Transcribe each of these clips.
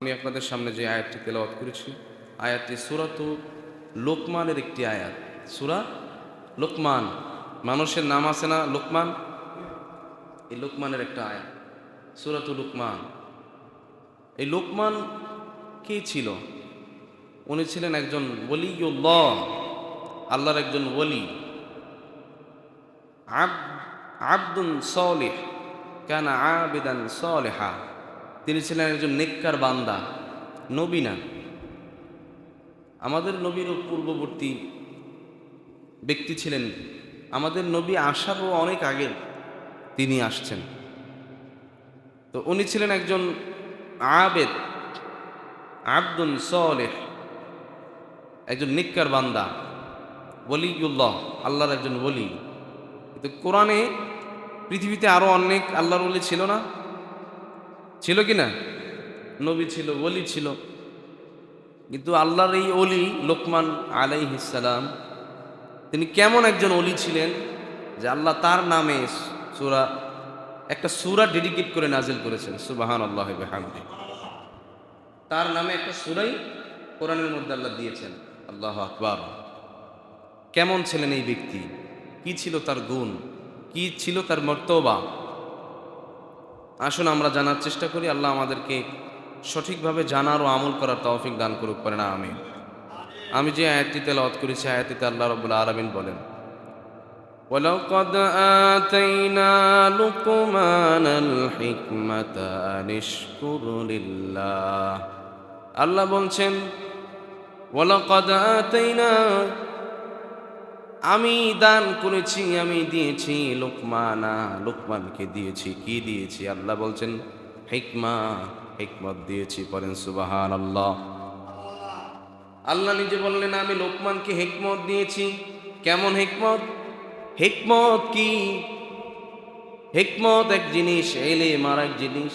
আমি আপনাদের সামনে যে আয়াতটি তেলাওয়াত করেছি, আয়াতটি সূরাতু লোকমানের একটি আয়াত। সূরা লোকমান, মানুষের নাম আছে না লোকমান, এই লোকমানের একটা আয়াত, সূরাতু লোকমান। এই লোকমান কে ছিল? উনি ছিলেন একজন ওলিউল্লাহ, আল্লাহর একজন ওলি। আবদুন সালিহ কানা আবিদান সালিহা, তিনি ছিলেন একজন নেককার বান্দা, নবী না। আমাদের নবীর পূর্ববর্তী ব্যক্তি ছিলেন, আমাদের নবী আসারও অনেক আগে তিনি আসছেন। তো উনি ছিলেন একজন আবেদ, আবদুন সালেহ, একজন নেককার বান্দা, ওলিউল্লাহ, আল্লাহর একজন ওলি। কিন্তু কোরআনে পৃথিবীতে আরো অনেক আল্লাহর ওলি ছিল না? ছিল কি না? নবী ছিল, ওলি ছিল, কিন্তু আল্লাহর এই ওলি লোকমান আলাইহিস সালাম, তিনি কেমন একজন ওলি ছিলেন যে আল্লাহ তার নামে একটা সূরা ডেডিকেট করে নাজিল করেছেন। সুবহানাল্লাহি ওয়া বিহামদিহি, তার নামে একটা সূরাই কোরআনের মধ্যে আল্লাহ দিয়েছেন। আল্লাহু আকবার। কেমন ছিলেন এই ব্যক্তি, কি ছিল তার গুণ, কি ছিল তার মর্তবা? আসুন আমরা জানার চেষ্টা করি। আল্লাহ আমাদেরকে সঠিকভাবে জানার ও আমল করার তৌফিক দান করুক, পারে না আমিন। আমি যে আয়াতটি তেলাওয়াত করেছি, আয়াতটিতে আল্লাহ রাব্বুল আলামিন বলেন, وَلَقَدْ آتَيْنَا لُقْمَانَ الْحِكْمَةَ أَنِ اشْكُرْ لِلَّهِ। আল্লাহ বলছেন, ওয়ালাকাদ আতাইনা, আমি দান করেছি, আমি দিয়েছি লোকমানকে দিয়েছি। কি দিয়েছি? আল্লাহ বলছেন হিকমত দিয়েছি। পড়েন সুবহানাল্লাহ। আল্লাহ নিজে বললেন, আমি লোকমানকে হিকমত দিয়েছি। কেমন হিকমত? হিকমত কি? হিকমত এক জিনিস, এলেম আর এক জিনিস।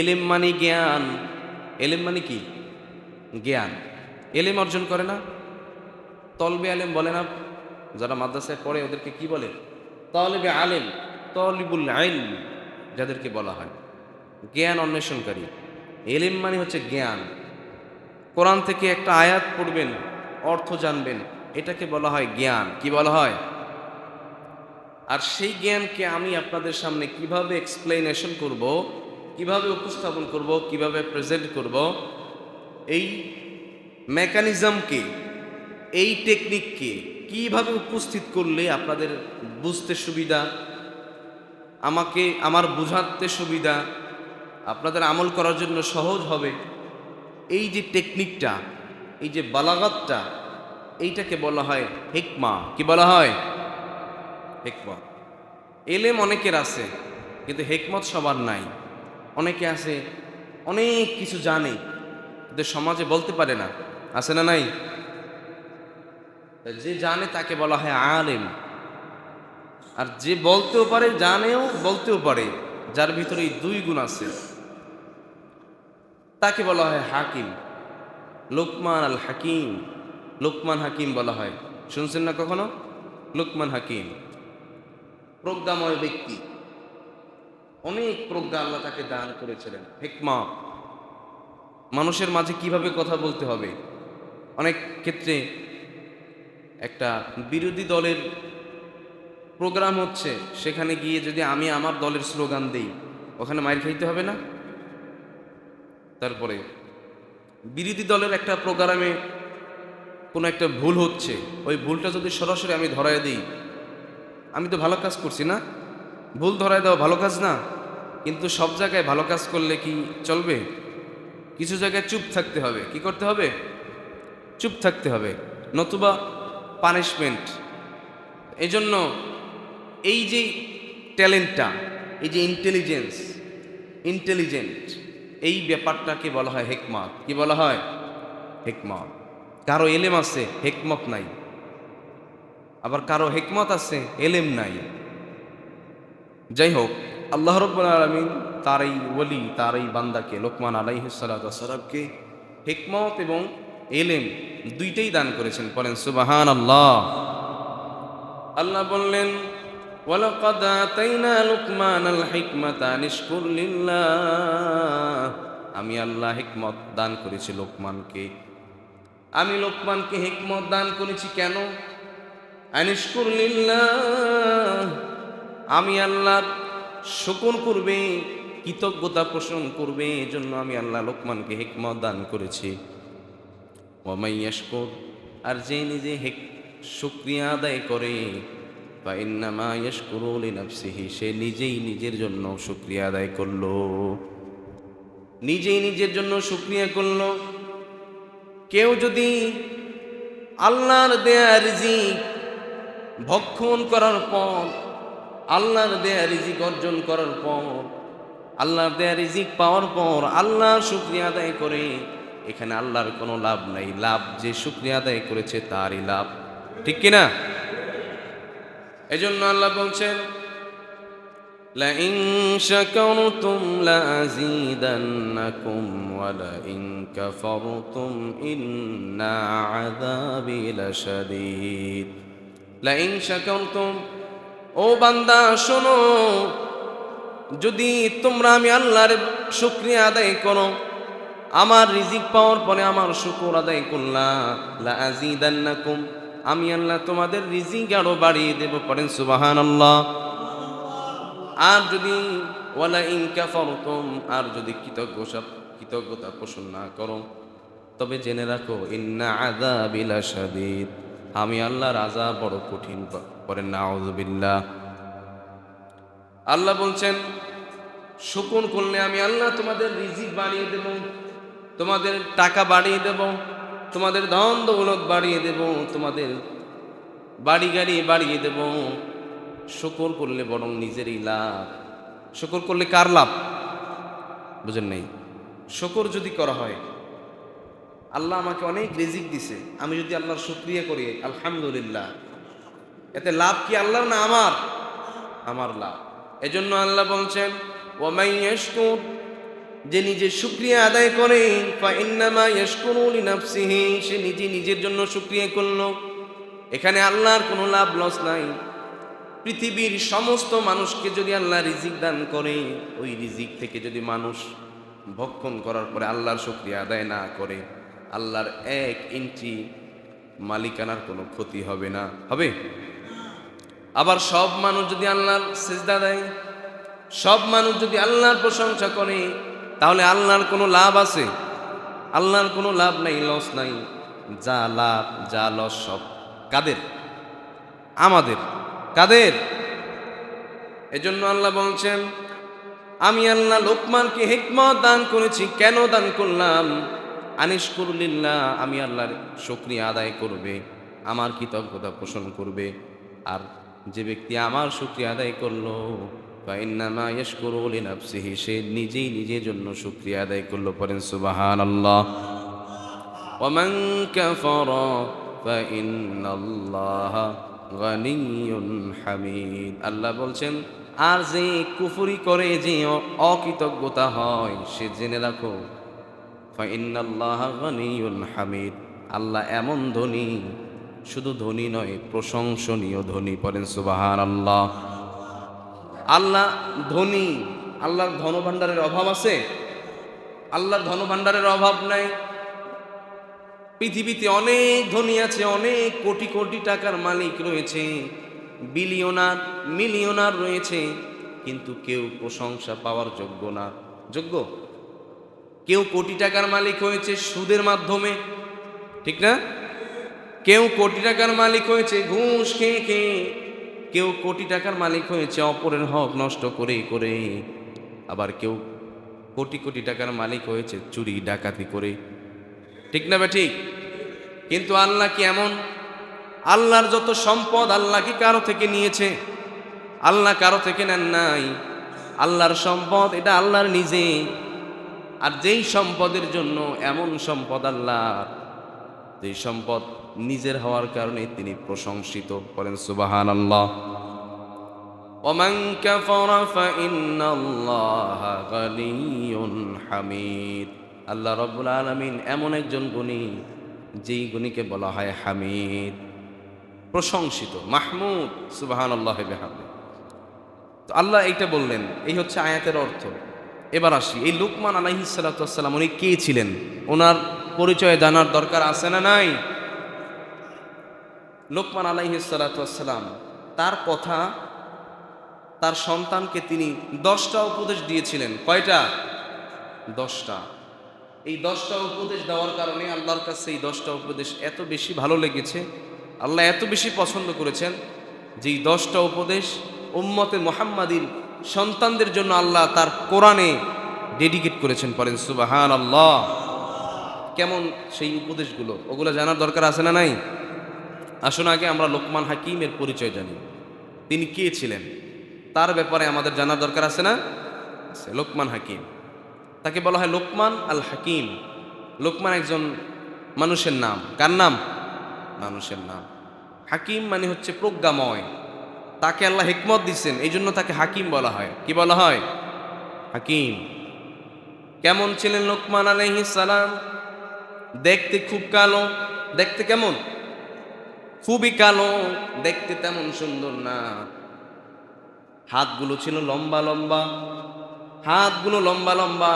এলেম মানে জ্ঞান। এলেম মানে কি? জ্ঞান। এলেম অর্জন করে না, তলবে আলেম বলে না? যারা মাদ্রাসায় পড়ে ওদেরকে কি বলে? তলবে আলেম, তলিবুল ইলম যাদেরকে বলা হয়, জ্ঞান অন্বেষণকারী। এলেম মানে হচ্ছে জ্ঞান। কোরআন থেকে একটা আয়াত পড়বেন, অর্থ জানবেন, এটাকে বলা হয় জ্ঞান। কি বলা হয়? আর সেই জ্ঞানকে আমি আপনাদের সামনে কিভাবে এক্সপ্লেনেশন করব, কিভাবে উপস্থাপন করব, কিভাবে প্রেজেন্ট করব, এই মেকানিজমকে, এই টেকনিককে কিভাবে উপস্থিত করলে আপনাদের বুঝতে সুবিধা, আমাকে আমার বুঝাতে সুবিধা, আপনাদের আমল করার জন্য সহজ হবে, এই যে টেকনিকটা, এই যে বালাগাতটা, এইটাকে বলা হয় হিকমা। কি বলা হয়? হিকমত। এলেম অনেকের আছে, কিন্তু হিকমত সবার নাই। অনেকে আছে অনেক কিছু জানে, কিন্তু সমাজে বলতে পারে না। আছে না নাই? যে জানে তাকে বলা হয় আলেম, আর যে বলতেও পারে, জানেও বলতেও পারে, যার ভিতরে এই দুই গুণ আছে, তাকে বলা হয় হাকিম। লোকমান আল হাকিম, লোকমান হাকিম বলা হয়। শুনছেন না কখনো? লোকমান হাকিম প্রজ্ঞাময় ব্যক্তি, অনেক প্রজ্ঞা আল্লাহ তাকে দান করেছিলেন। হিকমত, মানুষের মাঝে কিভাবে কথা বলতে হবে। অনেক ক্ষেত্রে একটা বিরোধী দলের প্রোগ্রাম হচ্ছে, সেখানে গিয়ে যদি আমি আমার দলের স্লোগান দিই, ওখানে মাইর খাইতে হবে না? তারপরে বিরোধী দলের একটা প্রোগ্রামে কোনো একটা ভুল হচ্ছে, ওই ভুলটা যদি সরাসরি আমি ধরায় দিই, আমি তো ভালো কাজ করছি না? ভুল ধরায় দেওয়া ভালো কাজ না? কিন্তু সব জায়গায় ভালো কাজ করলে কি চলবে? কিছু জায়গায় চুপ থাকতে হবে। কি করতে হবে? চুপ থাকতে হবে, নতুবা পানিশমেন্ট। এই জন্য এই যে ট্যালেন্টটা, এই যে ইন্টেলিজেন্ট, এই ব্যাপারটাকে বলা হয় হিকমত। কি বলা হয়? হিকমত। কারো এলেম আছে, হিকমত নাই। আবার কারো হিকমত আছে, এলেম নাই। যাই হোক, আল্লাহ রাব্বুল আলামিন তার এই ওলি, তার এই বান্দাকে, লোকমান আলাইহিস সালাতু ওয়াস সালামকে হিকমত এবং এলেম দুইটাই দান করেছেন। বলেন সুবহানাল্লাহ। আল্লাহ বললেন, ওয়ালাকাদ আতাইনা লুকমানাল হিকমাতা আনিশকুর লিল্লাহ। আমি আল্লাহ হিকমত দান করেছি লোকমানকে। আমি লোকমানকে হিকমত দান করেছি কেন? আনিশকুর লিল্লাহ, আমি আল্লাহর শুকর করবে, কৃতজ্ঞতা পোষণ করবে, এজন্য আমি আল্লাহ লোকমানকে হিকমত দান করেছি। ওয়া মান ইয়াশকুর, আর যে নিজে শুকরিয়া আদায় করে, ফা ইন্নামা ইয়াশকুরু লিনাফসিহি, সে নিজেই নিজের জন্য শুকরিয়া আদায় করলো, নিজেই নিজের জন্য শুকরিয়া করলো। কেউ যদি আল্লাহর দেয়া রিজিক ভক্ষণ করার পর, আল্লাহর দেয়া রিজিক অর্জন করার পর, আল্লাহর দেয়া রিজিক পাওয়ার পর আল্লাহর শুকরিয়া আদায় করে, এখানে আল্লাহর কোনো লাভ নাই, লাভ যে শুকরিয়া আদায় করেছে তারই লাভ, ঠিক কিনা? এজন্য আল্লাহ বলছেন, লাইন শাকারতুম লাযীদান্নাকুম ওয়া লাইন কাফারতুম ইন্না আযাবি লাশাদীদ। লাইন শাকারতুম, ও বান্দা শোনো, যদি তোমরা আমি আল্লাহর শুকরিয়া আদায় করো, আমার রিজিক পাওয়ার পরে আমার শুকর আদায় করলা, লাযীদান্নাকুম, আমি আল্লাহ তোমাদের রিজিক আরো বাড়িয়ে দেব, পড়েন সুবহানাল্লাহ। আর যদি ওয়ালা ইন কাফারতুম, আর যদি কৃতজ্ঞতা পোষণ না করো, তবে জেনে রাখো ইন্না আযাবি লাশাদীদ, আমি আল্লাহর আযাব বড় কঠিন। পড়েন নাউযুবিল্লাহ। আল্লাহ বলছেন, শুকর করলে আমি আল্লাহ তোমাদের রিজিক বাড়িয়ে দেব, তোমাদের টাকা বাড়িয়ে দেব, তোমাদের ধন দৌলত বাড়িয়ে দেব, তোমাদের বাড়ি গাড়ি বাড়িয়ে দেব। শুকর করলে বরং নিজেরই লাভ। শুকর করলে কার লাভ? বুঝেন নাই? শুকর যদি করা হয়, আল্লাহ আমাকে অনেক রিজিক দিছে, আমি যদি আল্লাহর শুকরিয়া করি, আলহামদুলিল্লাহ, এতে লাভ কি আল্লাহর না আমার? আমার লাভ। এজন্য আল্লাহ বলছেন, ওয়া মান ইয়াশকুর, যে নিজে শুকরিয়া আদায় করে, ফা ইন্নামা ইয়াশকুরু লিনাফসিহি, সে নিজে নিজের জন্য শুকরিয়া করলো। এখানে আল্লাহর কোনো লাভ লস নাই। পৃথিবীর সমস্ত মানুষকে যদি আল্লাহ রিজিক দান করে, ওই রিজিক থেকে যদি মানুষ ভক্ষণ করার পরে আল্লাহর শুকরিয়া আদায় না করে, আল্লাহর 1 ইঞ্চি মালিকানার কোনো ক্ষতি হবে না। হবে? আবার সব মানুষ যদি আল্লাহর সিজদা দেয়, সব মানুষ যদি আল্লাহর প্রশংসা করে, তাহলে আল্লাহর কোনো লাভ আছে? আল্লাহর কোনো লাভ নাই, লস নাই। যা লাভ যা লস সব কাদের? আমাদের। কাদের? এজন্য আল্লাহ বলছেন, আমি আল্লাহ লোকমানকে হিকমত দান করেছি। কেন দান করলাম? আনিশকুর লিল্লাহ, আমি আল্লাহর শুকরিয়া আদায় করবে, আমার কৃতজ্ঞতা পোষণ করবে। আর যে ব্যক্তি আমার শুকরিয়া আদায় করলো, ফা ইন্নামা ইয়াশকুরু লিনাফসিহি, সে নিজেই নিজের জন্য শুকরিয়া আদায় করলো। পড়েন সুবহানাল্লাহ। ওয়া মান কাফারা ফা ইন্নাল্লাহা গানিয়্যুন হামিদ। আল্লাহ বলছেন, আর যে কুফরি করে, যে অকৃতজ্ঞতা হয়, সে জেনে রাখো, ফা ইন্নাল্লাহা গানিয়্যুন হামিদ, আল্লাহ এমন ধনী, শুধু ধনী নয়, প্রশংসনীয় ধনী। পড়েন সুবহানাল্লাহ। আল্লাহ ধনী, আল্লাহর ধনভাণ্ডারের অভাব আছে? আল্লাহর ধনভাণ্ডারের অভাব নাই। পৃথিবীতে অনেক ধনী আছে, অনেক কোটি কোটি টাকার মালিক রয়েছে, বিলিয়নার মিলিয়নার রয়েছে, কিন্তু কেউ প্রশংসা পাওয়ার যোগ্য না। যোগ্য? কেউ কোটি টাকার মালিক হয়েছে সুদের মাধ্যমে, ঠিক না? কেউ কোটি টাকার মালিক হয়েছে ঘুষ খেয়ে খেয়ে, কেউ কোটি টাকার মালিক হয়েছে অপরের হক নষ্ট করে করে, আবার কেউ কোটি কোটি টাকার মালিক হয়েছে চুরি ডাকাতি করে, ঠিক না বে ঠিক? কিন্তু আল্লাহ কি এমন? আল্লাহর যত সম্পদ, আল্লাহ কি কারো থেকে নিয়েছে? আল্লাহ কারো থেকে নেন নাই। আল্লাহর সম্পদ এটা আল্লাহর নিজে। আর যেই সম্পদের জন্য, এমন সম্পদ আল্লাহর, যেই সম্পদ নিজের হওয়ার কারণে তিনি প্রশংসিত। করেন সুবহানাল্লাহ। ওয়া মান কাফারা ফা ইন্নাল্লাহা গানিয়্যুন হামিদ। আল্লাহ রাব্বুল আলামিন এমন একজন গুণী, যেই গুণীকে বলা হয় হামিদ, প্রশংসিত, মাহমুদ। সুবহানাল্লাহি বিহামদিহি। তো আল্লাহ এইটা বললেন, এই হচ্ছে আয়াতের অর্থ। এবার আসি, এই লুকমান আলাইহিস সালাতু ওয়াস সালাম উনি কে ছিলেন? ওনার পরিচয় জানার দরকার আছে না নাই? লোকমান আলাইহিস সালাতু ওয়াস সালাম, তার কথা, তার সন্তানকে তিনি 10টা উপদেশ দিয়েছিলেন। কয়টা? 10টা। এই 10টা উপদেশ দেওয়ার কারণে আল্লাহর কাছে এই 10টা উপদেশ এত বেশি ভালো লেগেছে, আল্লাহ এত বেশি পছন্দ করেছেন যে এই 10টা উপদেশ উম্মতে মুহাম্মাদির সন্তানদের জন্য আল্লাহ তার কোরআনে ডেডিকেট করেছেন। পড়েন সুবহানাল্লাহ। কেমন সেই উপদেশগুলো, ওগুলো জানার দরকার আছে না নাই? আসুন আগে আমরা লোকমান হাকিমের পরিচয় জানি। তিনি কে ছিলেন তার ব্যাপারে আমাদের জানার দরকার আছে না? লোকমান হাকিম, তাকে বলা হয় লোকমান আল হাকিম। লোকমান একজন মানুষের নাম। কার নাম? মানুষের নাম। হাকিম মানে হচ্ছে প্রজ্ঞাময়, তাকে আল্লাহ হিকমত দিচ্ছেন, এই জন্য তাকে হাকিম বলা হয়। কি বলা হয়? হাকিম। কেমন ছিলেন লোকমান আলাইহিস সালাম? দেখতে খুব কালো। দেখতে কেমন? খুবই কালো, দেখতে তেমন সুন্দর না। হাতগুলো ছিল লম্বা লম্বা, হাতগুলো লম্বা লম্বা,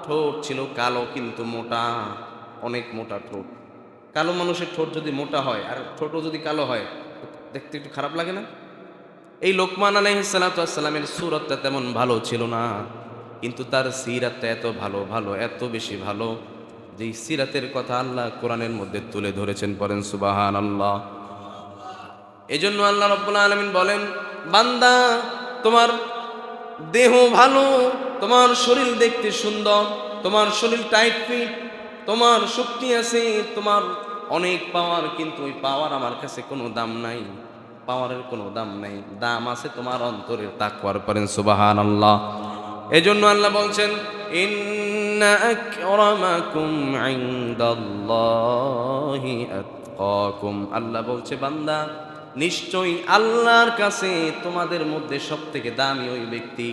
ঠোঁট ছিল কালো কিন্তু মোটা, অনেক মোটা ঠোঁট। কালো মানুষের ঠোঁট যদি মোটা হয় আর ঠোঁটও যদি কালো হয়, দেখতে একটু খারাপ লাগে না? এই লোকমান আলাইহিস সালাতু ওয়াস সালামের সূরতটা তেমন ভালো ছিল না, কিন্তু তার সিরাতটা এত ভালো, এত বেশি ভালো যে এই সিরাতের কথা আল্লাহ কোরআনের মধ্যে তুলে ধরেছেন। পড়েন সুবহানাল্লাহ। এজন্য আল্লাহ রাব্বুল আলামিন বলেন, বান্দা তোমার দেহ ভালো, তোমার শরীর দেখতে সুন্দর, তোমার শরীর টাইট ফিট, তোমার শক্তি আছে, তোমার অনেক পাওয়ার, কিন্তু ওই পাওয়ার আমার কাছে কোনো দাম নাই। পাওয়ারের কোনো দাম নাই, দাম আছে তোমার অন্তরের তাকওয়ার। পড়েন সুবহানাল্লাহ। এজন্য আল্লাহ বলছেন, ইন্না আকরামাকুম ইনদাল্লাহি আতকাকুম। আল্লাহ বলছে, বান্দা নিশ্চয়ই আল্লাহর কাছে তোমাদের মধ্যে সবথেকে দামি ওই ব্যক্তি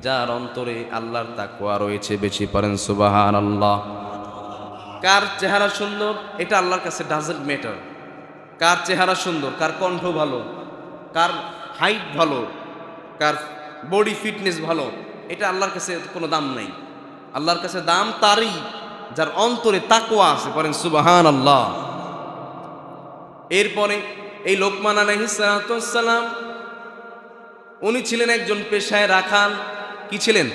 যার অন্তরে আল্লাহর তাকওয়া রয়েছে বেশি। পড়েন সুবহানাল্লাহ। কার চেহারা সুন্দর এটা আল্লাহর কাছে ডাজন্ট ম্যাটার। কার চেহারা সুন্দর, কার কণ্ঠ ভালো, কার হাইট ভালো, কার বডি ফিটনেস ভালো, এটা আল্লাহর কাছে কোনো দাম নাই। আল্লাহর কাছে দাম তারই যার অন্তরে তাকওয়া আছে। পড়েন সুবহানাল্লাহ। এরপরে এই লোকমান আলাইহিস সালাতু ওয়াস সালাম উনি ছিলেন একজন পেশায় রাখাল। কি ছিলেন?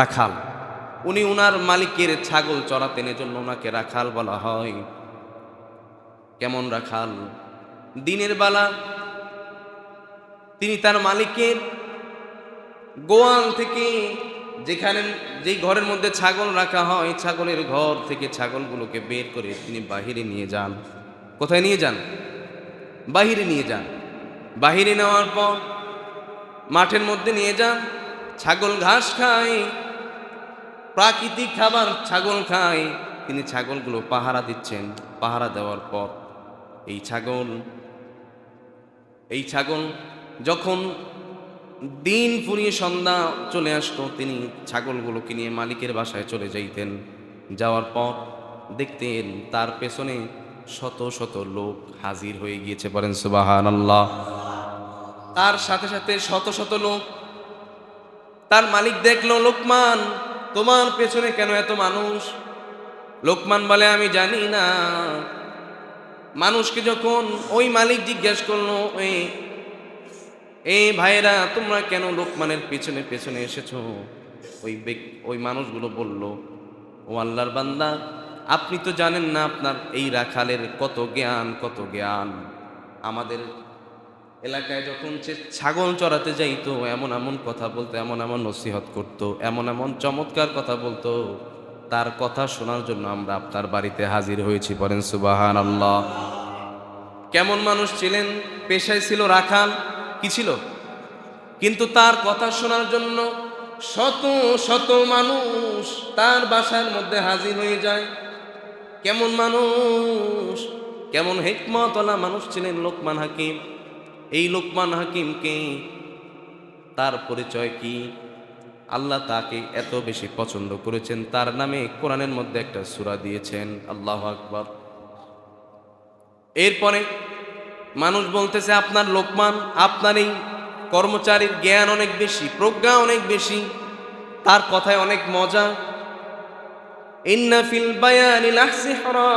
রাখাল। উনি উনার মালিকের ছাগল চড়াতেন, এজন্য ওনাকে রাখাল বলা হয়। কেমন রাখাল? দিনের বেলা তিনি তার মালিকের গোয়াল থেকে, যেই ঘরের মধ্যে ছাগল রাখা হয়, ছাগলের ঘর থেকে ছাগলগুলোকে বের করে তিনি বাহিরে নিয়ে যান। কোথায় নিয়ে যান? বাহিরে নিয়ে যান। বাহিরে নেওয়ার পর মাঠের মধ্যে নিয়ে যান। ছাগল ঘাস খায়, প্রাকৃতিক খাবার ছাগল খায়। তিনি ছাগলগুলো পাহারা দিচ্ছেন। পাহারা দেওয়ার পর এই ছাগল যখন দিন ফুরিয়ে সন্ধ্যা চলে আসতো, তিনি ছাগলগুলোকে নিয়ে মালিকের বাসায় চলে যাইতেন। যাওয়ার পর দেখতেন তার পেছনে শত শত লোক হাজির হয়ে গিয়েছে। বলেন সুবহানাল্লাহ। তার সাথে সাথে শত শত লোক। তার মালিক দেখলো, লোকমান তোমার পেছনে কেন এত মানুষ? লোকমান বলে, আমি জানি না। মানুষকে যখন ওই মালিক জিজ্ঞেস করলো, এই ভাইরা তোমরা কেন লোকমানের পেছনে পেছনে এসেছো? ওই মানুষগুলো বলল, ও আল্লাহর বান্দা, আপনি তো জানেন না আপনার এই রাখালের কত জ্ঞান। আমাদের এলাকায় যখন সে ছাগল চড়াতে যাইতো, এমন এমন কথা বলতো, এমন এমন নসিহত করতো, এমন এমন চমৎকার কথা বলতো, তার কথা শোনার জন্য আমরা আপনার বাড়িতে হাজির হয়েছি। পড়েন সুবহানাল্লাহ। কেমন মানুষ ছিলেন? পেশায় ছিল রাখাল। কি ছিল? কিন্তু তার কথা শোনার জন্য শত শত মানুষ তার বাসার মধ্যে হাজির হয়ে যায়। কেমন মানুষ, কেমন হিকমতওয়ালা মানুষ ছিলেন লোকমান হাকিম। এই লোকমান হাকিমকে, তার পরিচয় কি? আল্লাহ তাকে এত বেশি পছন্দ করেছেন, তার নামে কোরআনের মধ্যে একটা সূরা দিয়েছেন। আল্লাহু আকবার। এরপরে মানুষ বলতেছে, আপনার লোকমান, আপনার এই কর্মচারীর জ্ঞান অনেক বেশি, প্রজ্ঞা অনেক বেশি, তার কথায় অনেক মজা। ইন্না ফিল বায়ানি লাসিহরা,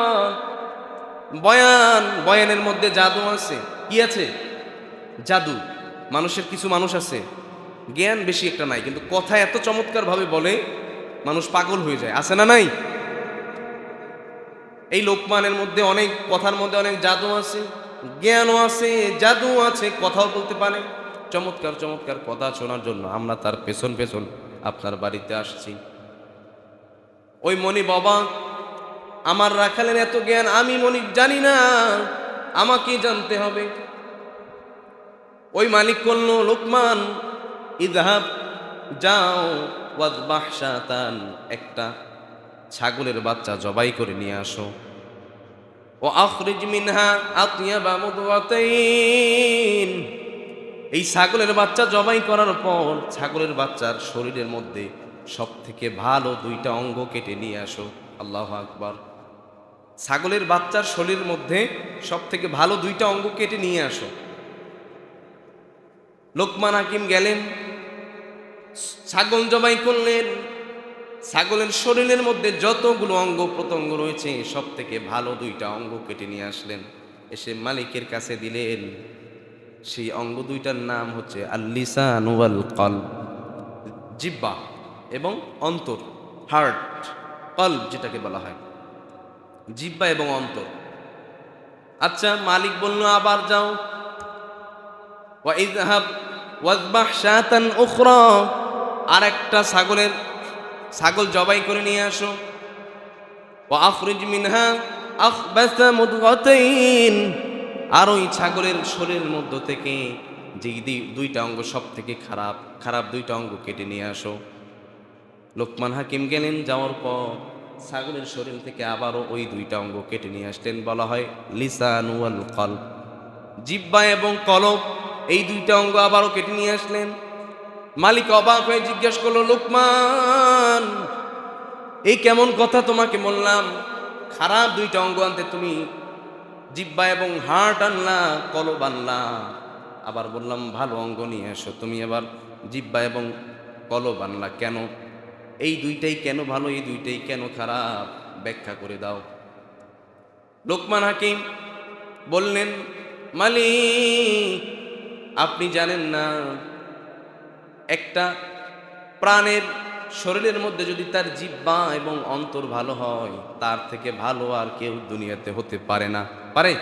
বয়ানের মধ্যে জাদু আছে। কি আছে? জাদু। মানুষের কিছু মানুষ আছে জ্ঞান বেশি একটা নাই, কিন্তু কথা এত চমৎকার ভাবে বলে মানুষ পাগল হয়ে যায়, আছে না নাই? এই লোকমানের মধ্যে অনেক কথার মধ্যে অনেক জাদু আছে, জ্ঞানও আছে, জাদু আছে, কথাও বলতে পারে। চমৎকার চমৎকার কথা শোনার জন্য আমরা তার পেছন পেছন আপনার বাড়িতে আসছি। ওই মনি বাবা, আমার রাখালের এত জ্ঞান, আমি মনি জানি না, আমাকে জানতে হবে। ওই মালিক বলল, লোকমান ইযহাব, যাও, ওয়াযবাহ শাতান, একটা ছাগলের বাচ্চা জবাই করে নিয়ে আসো। ও আখরিজ মিনহা আতিয়াবা মুদওয়াতাইন, এই ছাগলের বাচ্চা জবাই করার পর ছাগলের বাচ্চার শরীরের মধ্যে সব থেকে ভালো দুইটা অঙ্গ কেটে নিয়ে আসো। আল্লাহু আকবার। ছাগলের বাচ্চার শরীরের মধ্যে সব থেকে ভালো দুইটা অঙ্গ কেটে নিয়ে আসো। লোকমান হাকিম গেলেন, ছাগল জবাই করলেন। ছাগলের শরীরের মধ্যে যতগুলো অঙ্গ প্রত্যঙ্গ রয়েছে সব থেকে ভালো দুইটা অঙ্গ কেটে নিয়ে আসলেন, এসে মালিকের কাছে দিলেন। সেই অঙ্গ দুইটার নাম হচ্ছে আল-লিসান ওয়াল কলব, জিহ্বা এবং অন্তর, হার্ট, কলব যেটাকে বলা হয়, জিহ্বা এবং অন্তর। আচ্ছা, মালিক বলল, আবার যাও, ওয়া ইযহাব ওয়াযবাহ শাতান উখরা, আর একটা ছাগল জবাই করে নিয়ে আসো। ওয়া আখরিজ মিনহা আখবাসা মুদগাতাইন, আর ওই ছাগলের শরীরের মধ্য থেকে যে দুইটা অঙ্গ সব থেকে খারাপ খারাপ দুইটা অঙ্গ কেটে নিয়ে আসো। লোকমান হাকিম গেলেন, যাওয়ার পর ছাগলের শরীর থেকে আবারও ওই দুইটা অঙ্গ কেটে নিয়ে আসলেন। বলা হয় লিসান ওয়াল কলব, জিহ্বা এবং কলব, এই দুইটা অঙ্গ আবারও কেটে নিয়ে আসলেন। মালিক অবাক হয়ে জিজ্ঞাসা করলো, লোকমান, এই কেমন কথা তোমাকে বললাম, খারাপ দুইটা অঙ্গ আনতে তুমি জিহ্বা এবং হার্ট আনলা, কলব আনলা, আবার বললাম ভালো অঙ্গ নিয়ে এসো, তুমি আবার জিহ্বা এবং কলব আনলা কেন? এই দুইটাই কেন ভালো, এই দুইটাই কেন খারাপ, ব্যাখ্যা করে দাও। লোকমান হাকিম বললেন, মালিক, আপনি জানেন না, একটা প্রাণের শরীরের মধ্যে যদি তার জিহ্বা এবং অন্তর ভালো হয়, তার থেকে ভালো আর কেউ দুনিয়াতে হতে পারে না। পারে?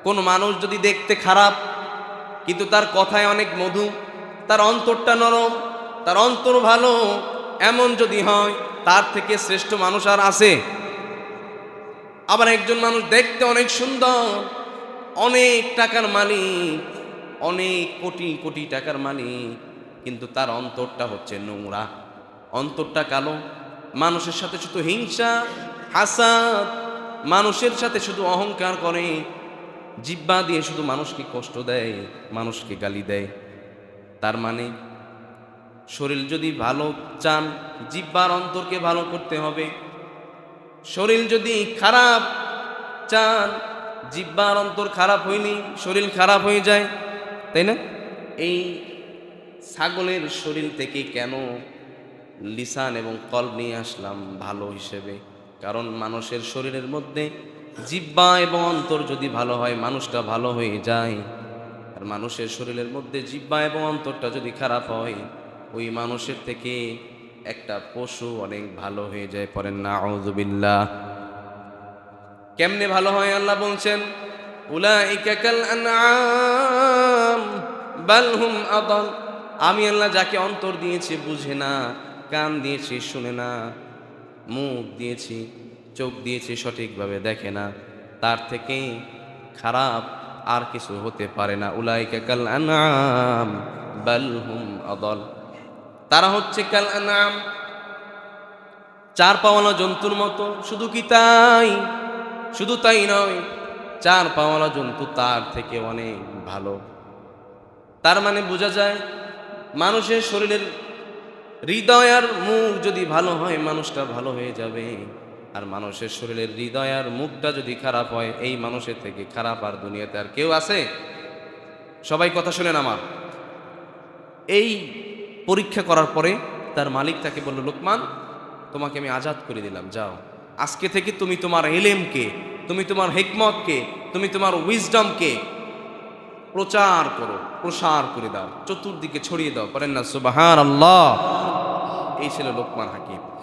কোন মানুষ যদি দেখতে খারাপ কিন্তু তার কথায় অনেক মধু, তার অন্তরটা নরম, তার অন্তর ভালো, এমন যদি হয়, তার থেকে শ্রেষ্ঠ মানুষ আর আছে? আবার একজন মানুষ দেখতে অনেক সুন্দর, অনেক টাকার মালিক, অনেক কোটি কোটি টাকার মালিক, কিন্তু তার অন্তরটা হচ্ছে নোংরা, অন্তরটা কালো, মানুষের সাথে শুধু হিংসা, হাসাদ, মানুষের সাথে শুধু অহংকার করে, জিহ্বা দিয়ে শুধু মানুষকে কষ্ট দেয়, মানুষকে গালি দেয়। তার মানে শরীর যদি ভালো চান, জিহ্বার অন্তরকে ভালো করতে হবে। শরীর যদি খারাপ চান, জিহ্বার অন্তর খারাপ হয়নি, শরীর খারাপ হয়ে যায়, তাই না? এই ছাগলের শরীর থেকে কেন লিসান এবং কলব নিয়ে আসলাম ভালো হিসেবে? কারণ মানুষের শরীরের মধ্যে জিহ্বা এবং অন্তর যদি ভালো হয়, মানুষটা ভালো হয়ে যায়। আর মানুষের শরীরের মধ্যে জিহ্বা এবং অন্তরটা যদি খারাপ হয়, ওই মানুষের থেকে একটা পশু অনেক ভালো হয়ে যায়। পড়েন নাউযুবিল্লাহ। কেমনে ভালো হয়? আল্লাহ বলছেন, উলাইকা কাল আনআম বাল হুম আদাল, আমি আল্লাহ যাকে অন্তর দিয়েছি বুঝে না, কান দিয়েছি শুনে না, মুখ দিয়েছি, চোখ দিয়েছি সঠিকভাবে দেখে না, তার থেকে খারাপ আর কিছু হতে পারে না। উলাইকা কাল আনআম বাল হুম আদাল, তারা হচ্ছে কাল আনআম, চার পাওয়ালা জন্তুর মতো। শুধু কি তাই? শুধু তাই নয়, চার পাওয়ালা জন্তু তার থেকে অনেক ভালো। তার মানে বোঝা যায়, মানুষের শরীরের হৃদয় আর মুখ যদি ভালো হয়, মানুষটা ভালো হয়ে যাবে। আর মানুষের শরীরের হৃদয় আর মুখটা যদি খারাপ হয়, এই মানুষের থেকে খারাপ আর দুনিয়াতে আর কেউ আছে? সবাই কথা শুনেন আমার। এই পরীক্ষা করার পরে তার মালিক তাকে বলল, লোকমান, তোমাকে আমি আজাদ করে দিলাম, যাও, আজকে থেকে তুমি তোমার এলেমকে, তুমি তোমার হিকমতকে, তুমি তোমার উইজডমকে প্রচার করো, প্রসার করে দাও, চতুর্দিকে ছড়িয়ে দাও। করেন না সুবহানাল্লাহ। এই ছিল লোকমান হাকিম।